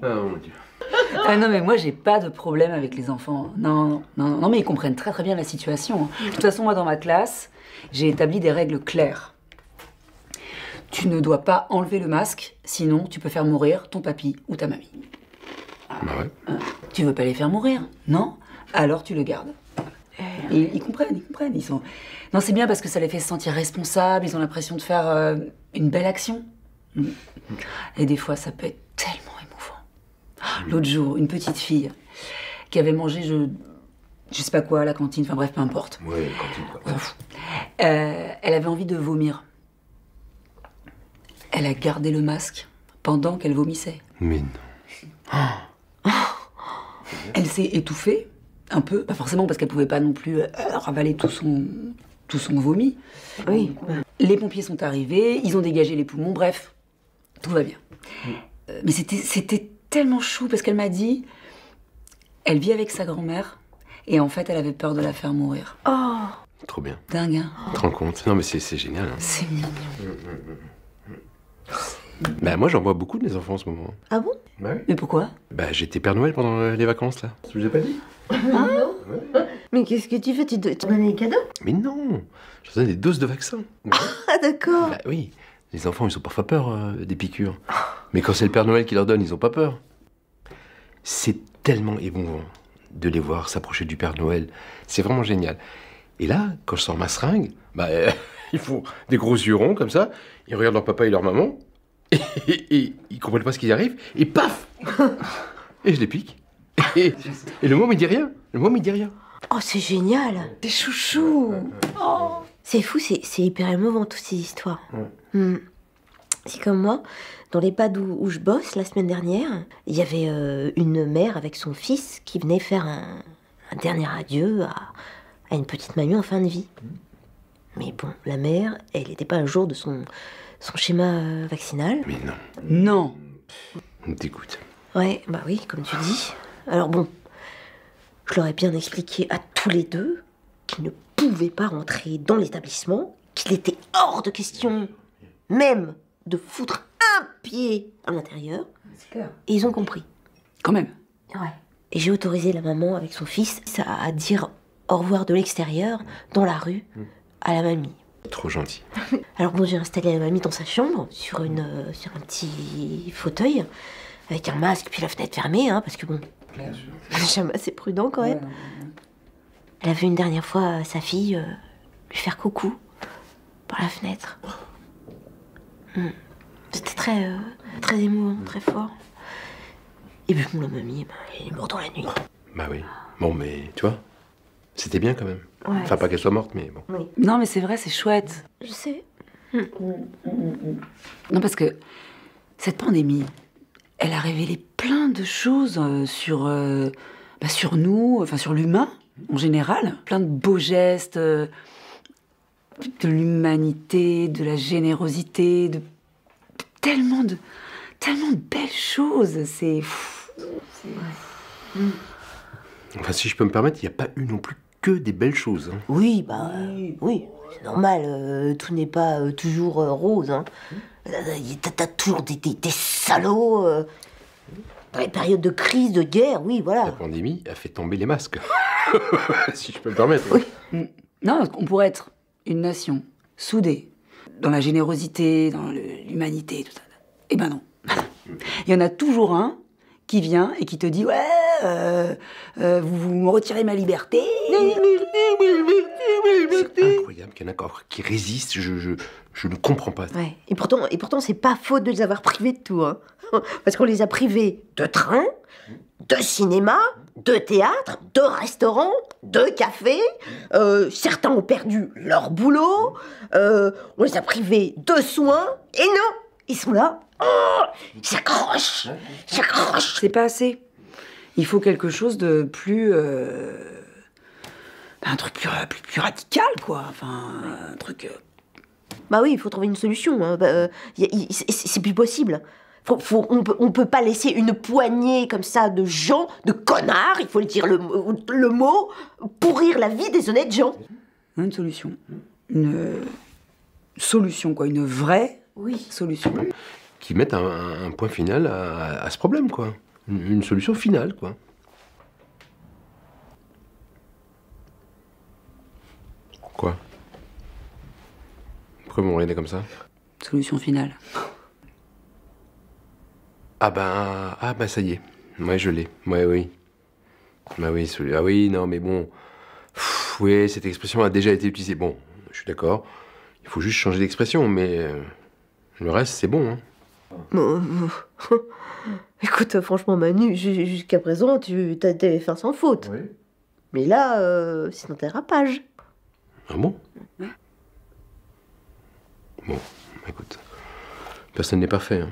Ah mon Dieu. Ah non, mais moi, j'ai pas de problème avec les enfants. Non, mais ils comprennent très très bien la situation. De toute façon, moi, dans ma classe, j'ai établi des règles claires. Tu ne dois pas enlever le masque, sinon tu peux faire mourir ton papy ou ta mamie. Bah ouais. Tu veux pas les faire mourir? Non? Alors tu le gardes. Et ils comprennent, ils sont... Non, c'est bien parce que ça les fait se sentir responsables, ils ont l'impression de faire une belle action. Et des fois, ça peut être tellement émouvant. L'autre jour, une petite fille qui avait mangé, je sais pas quoi, à la cantine, enfin bref, peu importe. Ouais, cantine quoi. Elle avait envie de vomir. Elle a gardé le masque pendant qu'elle vomissait. Mais non. Elle s'est étouffée, un peu, pas forcément parce qu'elle pouvait pas non plus ravaler tout son vomi. Oui. Les pompiers sont arrivés, ils ont dégagé les poumons, bref, tout va bien. Mais c'était tellement chou parce qu'elle m'a dit, elle vit avec sa grand-mère et en fait elle avait peur de la faire mourir. Oh. Trop bien. Dingue, hein? Tu te rends compte? Non mais c'est génial. Hein. C'est mignon. Bah moi j'en vois beaucoup de mes enfants en ce moment. Ah bon? Bah oui. Mais pourquoi? Bah j'étais Père Noël pendant les vacances là. Je vous ai pas dit? Mais qu'est-ce que tu fais? Tu donnes des cadeaux? Mais non. Je donne des doses de vaccin. Ah d'accord. Bah oui. Les enfants ils ont parfois peur des piqûres. Mais quand c'est le Père Noël qui leur donne, ils ont pas peur. C'est tellement émouvant de les voir s'approcher du Père Noël. C'est vraiment génial. Et là, quand je sors ma seringue, bah ils font des gros yeux ronds comme ça. Ils regardent leur papa et leur maman. Et ils comprennent pas ce qui arrive. Et paf. Et je les pique. Et le môme il dit rien. Le môme il dit rien. Oh c'est génial. Des chouchous. Oh. C'est fou, c'est hyper émouvant toutes ces histoires. C'est comme moi, dans l'EHPAD où je bosse la semaine dernière, il y avait une mère avec son fils qui venait faire un dernier adieu à une petite mamie en fin de vie. Mais bon, la mère, elle n'était pas à jour de son schéma vaccinal. Mais non. Non. On me dégoûte. Ouais, bah oui, comme tu dis. Alors bon, je leur ai bien expliqué à tous les deux qu'ils ne pouvaient pas rentrer dans l'établissement, qu'il était hors de question, même de foutre un pied à l'intérieur. C'est clair. Et ils ont compris. Quand même. Ouais. Et j'ai autorisé la maman avec son fils à dire au revoir de l'extérieur, dans la rue, à la mamie. Trop gentil. Alors bon, j'ai installé la mamie dans sa chambre, sur un petit fauteuil, avec un masque, puis la fenêtre fermée, hein, parce que bon, je suis jamais assez prudent quand même. Elle a vu une dernière fois sa fille lui faire coucou par la fenêtre. C'était très émouvant, très fort. Et puis bon, la mamie, elle est morte dans la nuit. Bah oui. Bon mais tu vois, c'était bien quand même. Ouais. Enfin pas qu'elle soit morte mais bon. Oui, Non, mais c'est vrai, c'est chouette. je sais. Non, parce que cette pandémie, elle a révélé plein de choses sur nous, enfin sur l'humain en général. Plein de beaux gestes, de l'humanité, de la générosité, de tellement de belles choses. C'est... Enfin si je peux me permettre, il n'y a pas eu non plus que des belles choses. Hein. Oui, bah oui, c'est normal, tout n'est pas toujours rose. Hein. T'as toujours des salauds. Dans les périodes de crise, de guerre, oui, La voilà. pandémie a fait tomber les masques. Si je peux me permettre. Oui. Non, on pourrait être une nation soudée, dans la générosité, dans l'humanité, tout ça. Eh ben non. Il y en a toujours un qui vient et qui te dit « Ouais, vous me retirez ma liberté. » C'est incroyable qu'il y en a encore qui résistent, je ne comprends pas. Ouais. Et pourtant, c'est pas faute de les avoir privés de tout. Hein. Parce qu'on les a privés de train, de cinéma, de théâtre, de restaurants, de cafés. Certains ont perdu leur boulot. On les a privés de soins. Et non, ils sont là. Oh, ils s'accrochent. C'est pas assez. Il faut quelque chose de plus... un truc plus radical, quoi. Enfin, un truc... Bah oui, il faut trouver une solution. Hein. C'est plus possible. On peut pas laisser une poignée comme ça de gens, de connards, il faut le dire le mot, pourrir la vie des honnêtes gens. Une solution. Une solution, quoi. Une vraie solution. qui mettent un point final à ce problème, quoi. Une solution finale, quoi. Quoi? Pourquoi vous me regardez comme ça? Solution finale. Ah ben ça y est. Ouais, je l'ai. Ouais, oui. Bah oui, ah oui, non, mais bon. Oui, cette expression a déjà été utilisée. Bon, je suis d'accord. Il faut juste changer d'expression, mais le reste, c'est bon, hein. Écoute, franchement, Manu, jusqu'à présent, tu t'es fait sans faute. Oui. Mais là, c'est un dérapage. Ah bon? Ouais. Bon, écoute. Personne n'est parfait, hein.